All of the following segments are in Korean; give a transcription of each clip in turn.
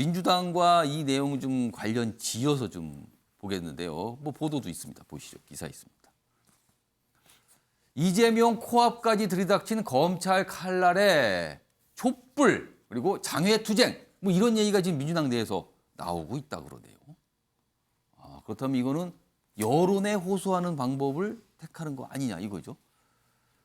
민주당과 이 내용 좀 관련 지어서 좀 보겠는데요. 뭐 보도도 있습니다. 보시죠. 기사 있습니다. 이재명 코앞까지 들이닥친 검찰 칼날에 촛불 그리고 장외투쟁 뭐 이런 얘기가 지금 민주당 내에서 나오고 있다 그러네요. 그렇다면 이거는 여론에 호소하는 방법을 택하는 거 아니냐 이거죠.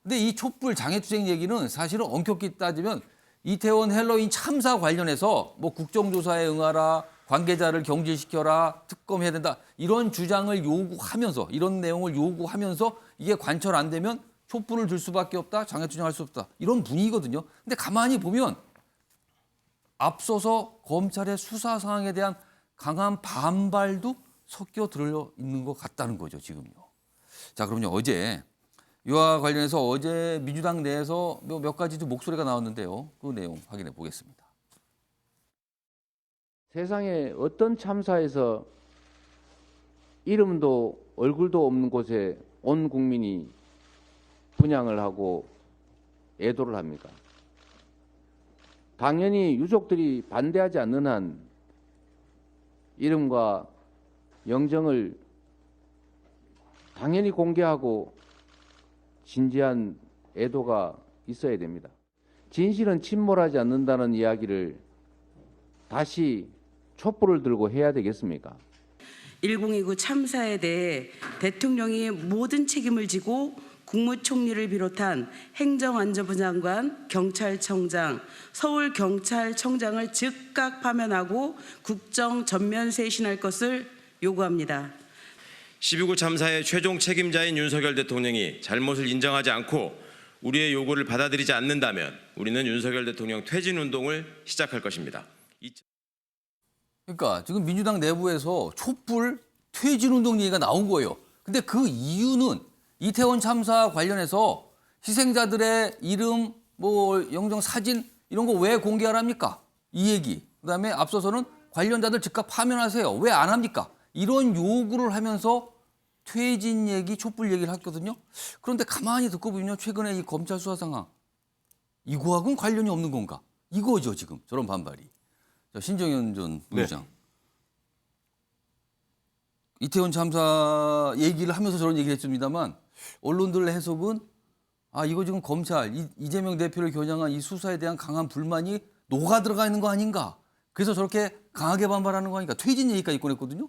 근데 이 촛불 장외투쟁 얘기는 사실은 엄격히 따지면 이태원 헬로윈 참사 관련해서 뭐 국정조사에 응하라, 관계자를 경질시켜라, 특검해야 된다 이런 주장을 요구하면서 이런 내용을 요구하면서 이게 관철 안 되면 촛불을 들 수밖에 없다, 장외투쟁할 수 없다 이런 분위기거든요. 근데 가만히 보면 앞서서 검찰의 수사 상황에 대한 강한 반발도 섞여 들어 있는 것 같다는 거죠 지금요. 자 그럼요 어제 이와 관련해서 어제 민주당 내에서 몇 가지 좀 목소리가 나왔는데요. 그 내용 확인해 보겠습니다. 세상에 어떤 참사에서 이름도 얼굴도 없는 곳에 온 국민이 분향을 하고 애도를 합니까? 당연히 유족들이 반대하지 않는 한 이름과 영정을 당연히 공개하고 진지한 애도가 있어야 됩니다. 진실은 침몰하지 않는다는 이야기를 다시 촛불을 들고 해야 되겠습니까? 1029 참사에 대해 대통령이 모든 책임을 지고 국무총리를 비롯한 행정안전부 장관, 경찰청장, 서울경찰청장을 즉각 파면하고 국정 전면 쇄신할 것을 요구합니다. 12구 참사의 최종 책임자인 윤석열 대통령이 잘못을 인정하지 않고 우리의 요구를 받아들이지 않는다면 우리는 윤석열 대통령 퇴진 운동을 시작할 것입니다. 그러니까 지금 민주당 내부에서 촛불 퇴진 운동 얘기가 나온 거예요. 근데 그 이유는 이태원 참사 관련해서 희생자들의 이름, 뭐 영정 사진 이런 거 왜 공개하랍니까? 이 얘기. 그다음에 앞서서는 관련자들 즉각 파면하세요. 왜 안 합니까? 이런 요구를 하면서 퇴진 얘기, 촛불 얘기를 했거든요. 그런데 가만히 듣고 보면 최근에 이 검찰 수사 상황 이거하고는 관련이 없는 건가? 이거죠 지금 저런 반발이. 자, 신정현 전 부의장. 네. 이태원 참사 얘기를 하면서 저런 얘기를 했습니다만 언론들 해석은 이거 지금 검찰 이재명 대표를 겨냥한 이 수사에 대한 강한 불만이 녹아 들어가 있는 거 아닌가? 그래서 저렇게 강하게 반발하는 거 아닌가? 퇴진 얘기까지 꺼냈거든요.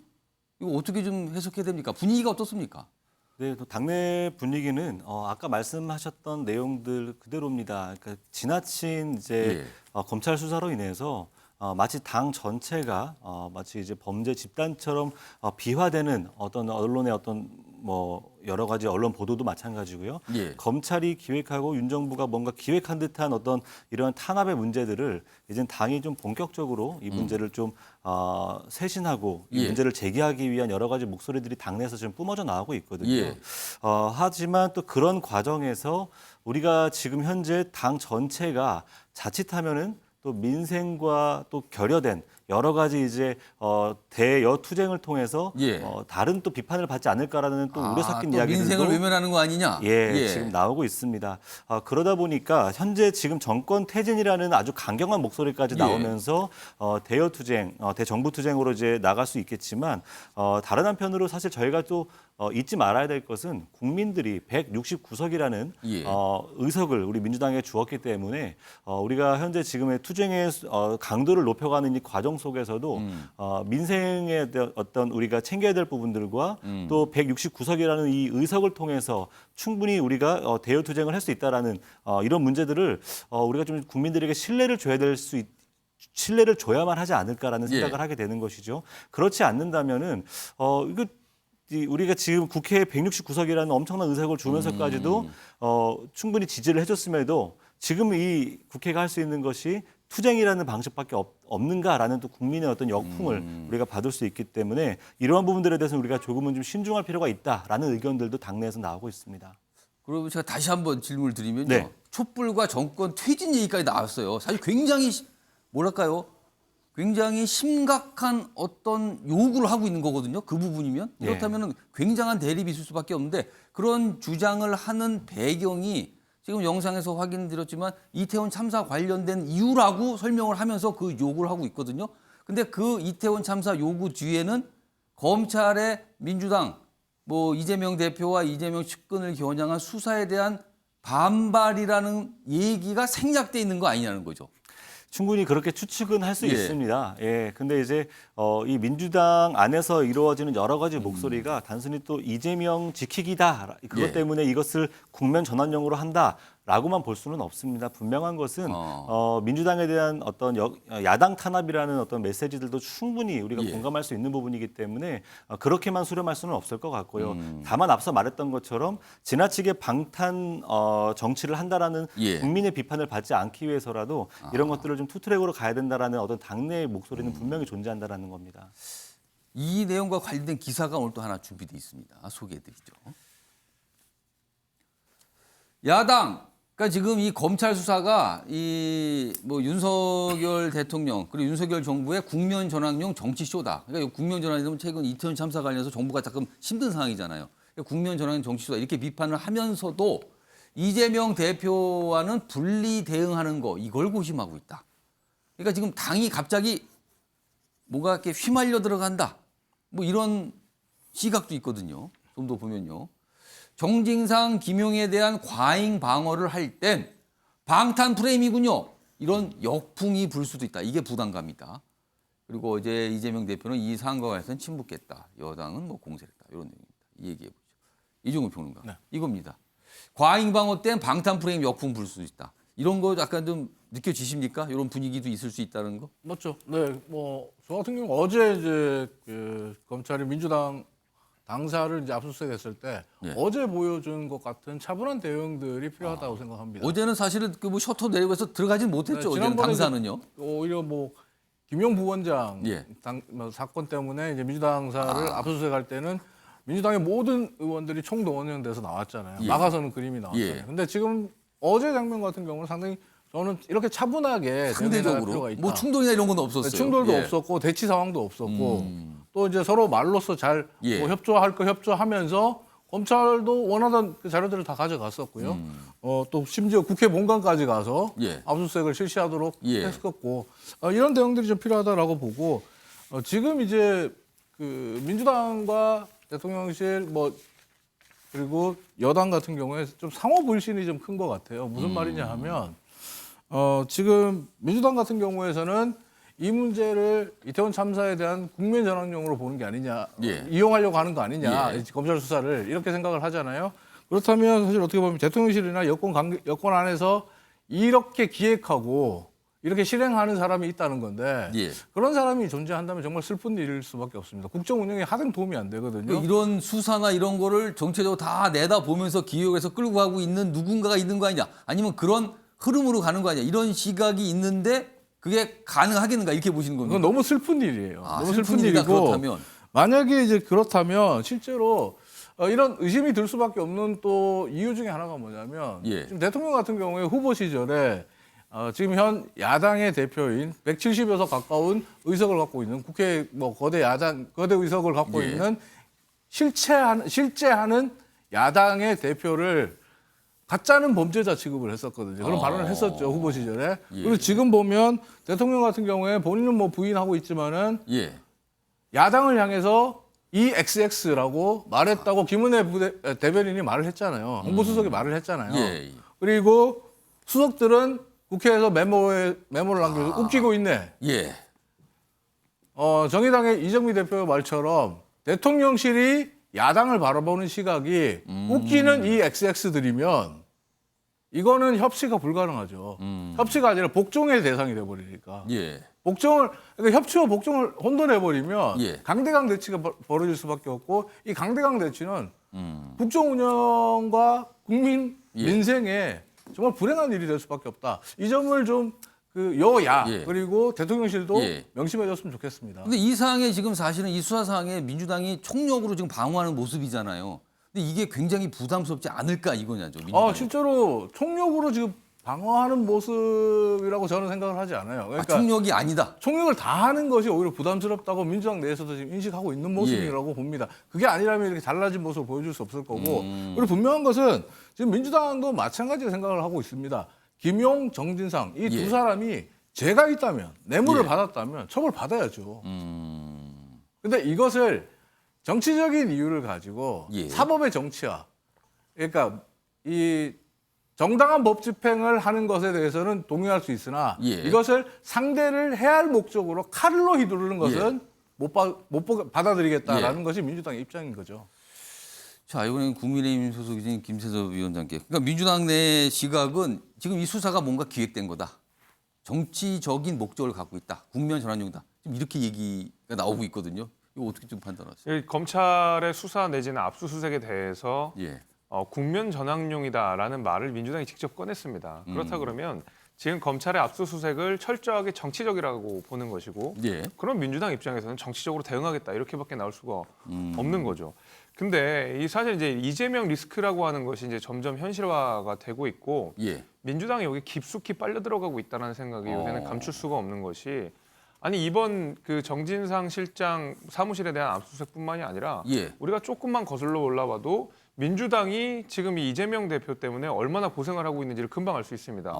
이거 어떻게 좀 해석해야 됩니까? 분위기가 어떻습니까? 네, 또 당내 분위기는 아까 말씀하셨던 내용들 그대로입니다. 그러니까 지나친 이제 검찰 수사로 인해서 마치 당 전체가 마치 이제 범죄 집단처럼 비화되는 어떤 언론의 어떤 뭐 여러 가지 언론 보도도 마찬가지고요. 검찰이 기획하고 윤 정부가 뭔가 기획한 듯한 어떤 이런 탄압의 문제들을 이제 당이 좀 본격적으로 이 문제를 좀 쇄신하고 이 문제를 제기하기 위한 여러 가지 목소리들이 당내에서 지금 뿜어져 나오고 있거든요. 하지만 또 그런 과정에서 우리가 지금 현재 당 전체가 자칫하면은 또 민생과 또 결여된 여러 가지 이제 대여 투쟁을 통해서 다른 또 비판을 받지 않을까라는 또 우려 섞인 이야기들도 민생을 외면하는 거 아니냐? 지금 나오고 있습니다. 그러다 보니까 현재 지금 정권 퇴진이라는 아주 강경한 목소리까지 나오면서 대여 투쟁, 대정부 투쟁으로 이제 나갈 수 있겠지만 다른 한편으로 사실 저희가 또 잊지 말아야 될 것은 국민들이 169석이라는 의석을 우리 민주당에 주었기 때문에 우리가 현재 지금의 투쟁의 강도를 높여가는 이 과정 속에서도 민생의 어떤 우리가 챙겨야 될 부분들과 또 169석이라는 이 의석을 통해서 충분히 우리가 대여 투쟁을 할 수 있다라는 이런 문제들을 우리가 좀 국민들에게 신뢰를 줘야만 하지 않을까라는 생각을 하게 되는 것이죠. 그렇지 않는다면은 이거 우리가 지금 국회에 169석이라는 엄청난 의석을 주면서까지도 충분히 지지를 해줬음에도 지금 이 국회가 할 수 있는 것이 투쟁이라는 방식밖에 없는가라는 또 국민의 어떤 역풍을 우리가 받을 수 있기 때문에 이러한 부분들에 대해서는 우리가 조금은 좀 신중할 필요가 있다라는 의견들도 당내에서 나오고 있습니다. 그럼 제가 다시 한번 질문을 드리면요. 촛불과 정권 퇴진 얘기까지 나왔어요. 사실 굉장히 뭐랄까요? 굉장히 심각한 어떤 요구를 하고 있는 거거든요. 그 부분이면. 그렇다면 굉장한 대립이 있을 수밖에 없는데 그런 주장을 하는 배경이 지금 영상에서 확인드렸지만 이태원 참사 관련된 이유라고 설명을 하면서 그 요구를 하고 있거든요. 근데 그 이태원 참사 요구 뒤에는 검찰의 민주당 뭐 이재명 대표와 이재명 측근을 겨냥한 수사에 대한 반발이라는 얘기가 생략돼 있는 거 아니냐는 거죠. 충분히 그렇게 추측은 할 수 예. 있습니다. 예. 근데 이제 이 민주당 안에서 이루어지는 여러 가지 목소리가 단순히 또 이재명 지키기다. 그것 예. 때문에 이것을 국면 전환용으로 한다라고만 볼 수는 없습니다. 분명한 것은 민주당에 대한 어떤 야당 탄압이라는 어떤 메시지들도 충분히 우리가 예. 공감할 수 있는 부분이기 때문에 그렇게만 수렴할 수는 없을 것 같고요. 다만 앞서 말했던 것처럼 지나치게 방탄 정치를 한다라는 예. 국민의 비판을 받지 않기 위해서라도 이런 것들을 좀 투트랙으로 가야 된다라는 어떤 당내의 목소리는 분명히 존재한다라는 겁니다. 이 내용과 관련된 기사가 오늘 또 하나 준비되어 있습니다. 소개해드리죠. 야당, 그러니까 지금 이 검찰 수사가 이 뭐 윤석열 대통령 그리고 윤석열 정부의 국면 전환용 정치 쇼다. 그러니까 국면 전환이면 최근 이태원 참사 관련해서 정부가 조금 힘든 상황이잖아요. 그러니까 국면 전환 정치 쇼다 이렇게 비판을 하면서도 이재명 대표와는 분리 대응하는 거 이걸 고심하고 있다. 그러니까 지금 당이 갑자기 뭐가 이렇게 휘말려 들어간다. 뭐 이런 시각도 있거든요. 좀 더 보면요. 정진상, 김용에 대한 과잉 방어를 할 땐 방탄 프레임이군요. 이런 역풍이 불 수도 있다. 이게 부담감이다. 그리고 이제 이재명 대표는 이 사안과 관해서는 침묵했다. 여당은 뭐 공세했다. 이런 내용입니다. 이 얘기해 보죠. 이종우 평론가. 네. 이겁니다. 과잉 방어 땐 방탄 프레임 역풍 불 수도 있다. 이런 거 약간 좀 느껴지십니까? 이런 분위기도 있을 수 있다는 거? 맞죠. 네, 뭐 저 같은 경우 어제 이제 그 검찰이 민주당 당사를 이제 압수수색했을 때 예. 어제 보여준 것 같은 차분한 대응들이 필요하다고 생각합니다. 어제는 사실은 그 뭐 셔터 내리고 해서 들어가진 못했죠. 네, 어제는 지난번에 당사는요. 오히려 뭐 김용 부원장 예. 뭐 사건 때문에 이제 민주당사를 압수수색할 때는 민주당의 모든 의원들이 총동원돼서 나왔잖아요. 예. 막아서는 그림이 나왔잖아요. 예. 근데 지금 어제 장면 같은 경우는 상당히 저는 이렇게 차분하게 대응할 필요가 상대적으로 있다. 뭐 충돌이나 이런 건 없었어요. 네, 충돌도 예. 없었고 대치 상황도 없었고 또 이제 서로 말로써 잘 예. 뭐 협조할 거 협조하면서 검찰도 원하던 그 자료들을 다 가져갔었고요. 또 심지어 국회 본관까지 가서 예. 압수수색을 실시하도록 예. 했었고 이런 대응들이 좀 필요하다라고 보고 지금 이제 그 민주당과 대통령실 뭐 그리고 여당 같은 경우에 좀 상호 불신이 좀 큰 것 같아요. 무슨 말이냐 하면 지금 민주당 같은 경우에서는 이 문제를 이태원 참사에 대한 국면 전환용으로 보는 게 아니냐, 예. 이용하려고 하는 거 아니냐, 예. 검찰 수사를 이렇게 생각을 하잖아요. 그렇다면 사실 어떻게 보면 대통령실이나 여권 안에서 이렇게 기획하고 이렇게 실행하는 사람이 있다는 건데 예. 그런 사람이 존재한다면 정말 슬픈 일일 수밖에 없습니다. 국정 운영에 하등 도움이 안 되거든요. 그러니까 이런 수사나 이런 거를 정체적으로 다 내다 보면서 기획해서 끌고 가고 있는 누군가가 있는 거 아니냐. 아니면 그런 흐름으로 가는 거 아니냐. 이런 시각이 있는데 그게 가능하겠는가 이렇게 보시는 겁니다. 그건 너무 슬픈 일이에요. 아, 너무 슬픈 슬픈 일이다, 일이고 그렇다면. 만약에 이제 그렇다면 실제로 이런 의심이 들 수밖에 없는 또 이유 중에 하나가 뭐냐면 예. 지금 대통령 같은 경우에 후보 시절에 지금 현 야당의 대표인 170여 석 가까운 의석을 갖고 있는 국회 뭐 거대 의석을 갖고 예. 있는 실제하는 야당의 대표를 가짜는 범죄자 취급을 했었거든요. 그런 발언을 했었죠, 후보 시절에. 예. 그리고 지금 보면 대통령 같은 경우에 본인은 뭐 부인하고 있지만은 예. 야당을 향해서 EXX라고 말했다고 김은혜 대변인이 말을 했잖아요. 홍보수석이 말을 했잖아요. 예. 그리고 수석들은 국회에서 메모를 남겨서 웃기고 있네. 예. 정의당의 이정미 대표 말처럼 대통령실이 야당을 바라보는 시각이 웃기는 이 XX들이면 이거는 협치가 불가능하죠. 협치가 아니라 복종의 대상이 돼버리니까. 예. 그러니까 협치와 복종을 혼돈해버리면 예. 강대강 대치가 벌어질 수밖에 없고 이 강대강 대치는 국정 운영과 국민 예. 민생에 정말 불행한 일이 될 수밖에 없다. 이 점을 좀 그 여야 예. 그리고 대통령실도 예. 명심해줬으면 좋겠습니다. 근데 이 사항에 지금 사실은 이 수사 사항에 민주당이 총력으로 지금 방어하는 모습이잖아요. 근데 이게 굉장히 부담스럽지 않을까 이거냐죠. 민주당이. 실제로 총력으로 지금 방어하는 모습이라고 저는 생각을 하지 않아요. 그러니까 총력이 아니다. 총력을 다하는 것이 오히려 부담스럽다고 민주당 내에서도 지금 인식하고 있는 모습이라고 봅니다. 그게 아니라면 이렇게 달라진 모습을 보여줄 수 없을 거고 그리고 분명한 것은 지금 민주당도 마찬가지 생각을 하고 있습니다. 김용, 정진상 이 두 예. 사람이 죄가 있다면 뇌물을 예. 받았다면 처벌 받아야죠. 근데 이것을 정치적인 이유를 가지고 예. 사법의 정치화. 그러니까 이 정당한 법 집행을 하는 것에 대해서는 동의할 수 있으나 예. 이것을 상대를 해할 목적으로 칼로 휘두르는 것은 못 받아들이겠다라는 것이 민주당의 입장인 거죠. 자, 이번엔 국민의힘 소속이신 김세섭 위원장께. 그러니까 민주당 내 시각은 지금 이 수사가 뭔가 기획된 거다. 정치적인 목적을 갖고 있다. 국면 전환용이다. 지금 이렇게 얘기가 나오고 있거든요. 이거 어떻게 좀 판단하세요? 이 검찰의 수사 내지는 압수수색에 대해서 예. 국면 전환용이다라는 말을 민주당이 직접 꺼냈습니다. 그렇다 그러면 지금 검찰의 압수수색을 철저하게 정치적이라고 보는 것이고 예. 그럼 민주당 입장에서는 정치적으로 대응하겠다 이렇게밖에 나올 수가 없는 거죠. 근데 이 사실 이제 이재명 리스크라고 하는 것이 이제 점점 현실화가 되고 있고 예. 민주당이 여기 깊숙이 빨려 들어가고 있다는 생각이 요새는 감출 수가 없는 것이 아니 이번 그 정진상 실장 사무실에 대한 압수수색뿐만이 아니라 예. 우리가 조금만 거슬러 올라와도 민주당이 지금 이 이재명 대표 때문에 얼마나 고생을 하고 있는지를 금방 알 수 있습니다.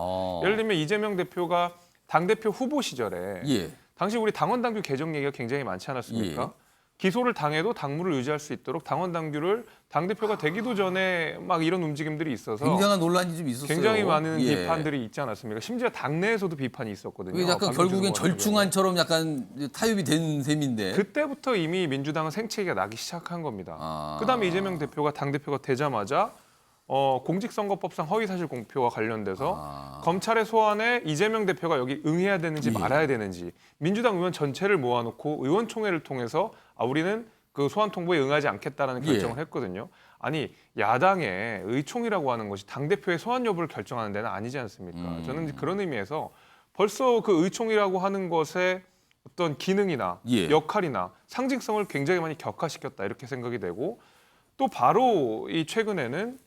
예를 들면 이재명 대표가 당대표 후보 시절에 예. 당시 우리 당원 당규 개정 얘기가 굉장히 많지 않았습니까? 예. 기소를 당해도 당무를 유지할 수 있도록 당원 당규를 당대표가 되기도 전에 막 이런 움직임들이 있어서 굉장한 논란이 좀 있었어요. 굉장히 많은 예. 비판들이 있지 않았습니까? 심지어 당내에서도 비판이 있었거든요. 그게 약간 박영준 결국엔 의원 같은 경우는. 절충안처럼 약간 타협이 된 셈인데. 그때부터 이미 민주당은 생채기가 나기 시작한 겁니다. 아. 그다음에 이재명 대표가 당대표가 되자마자 공직선거법상 허위사실 공표와 관련돼서 검찰의 소환에 이재명 대표가 여기 응해야 되는지 예. 말아야 되는지 민주당 의원 전체를 모아놓고 의원총회를 통해서 우리는 그 소환 통보에 응하지 않겠다라는 결정을 예. 했거든요. 아니 야당의 의총이라고 하는 것이 당대표의 소환 여부를 결정하는 데는 아니지 않습니까? 저는 그런 의미에서 벌써 그 의총이라고 하는 것의 어떤 기능이나 예. 역할이나 상징성을 굉장히 많이 격화시켰다 이렇게 생각이 되고 또 바로 이 최근에는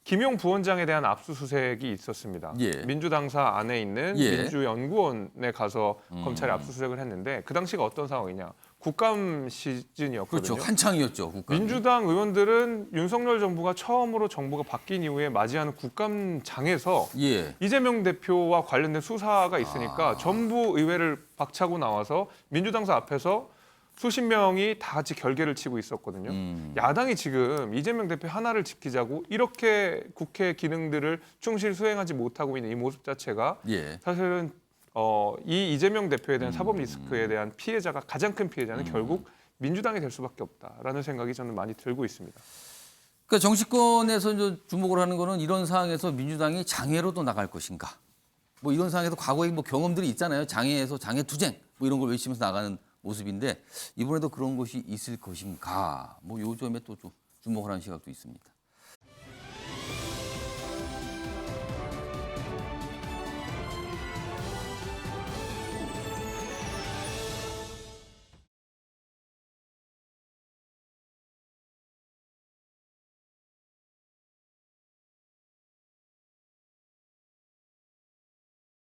김용 부원장에 대한 압수수색이 있었습니다. 예. 민주당사 안에 있는 예. 민주연구원에 가서 검찰이 압수수색을 했는데 그 당시가 어떤 상황이냐. 국감 시즌이었거든요. 그렇죠. 한창이었죠. 국감. 민주당 의원들은 윤석열 정부가 처음으로 정부가 바뀐 이후에 맞이하는 국감장에서 예. 이재명 대표와 관련된 수사가 있으니까 전부 의회를 박차고 나와서 민주당사 앞에서 수십 명이 다 같이 결계를 치고 있었거든요. 야당이 지금 이재명 대표 하나를 지키자고 이렇게 국회 기능들을 충실히 수행하지 못하고 있는 이 모습 자체가 예. 사실은 이 이재명 대표에 대한 사법 리스크에 대한 피해자가 가장 큰 피해자는 결국 민주당이 될 수밖에 없다라는 생각이 저는 많이 들고 있습니다. 그러니까 정치권에서 이제 주목을 하는 거는 이런 상황에서 민주당이 장애로도 나갈 것인가. 뭐 이런 상황에서 과거에 뭐 경험들이 있잖아요. 장애에서 장애 투쟁 뭐 이런 걸 외치면서 나가는 모습인데 이번에도 그런 것이 있을 것인가. 뭐 요 점에 또 좀 주목을 하는 시각도 있습니다.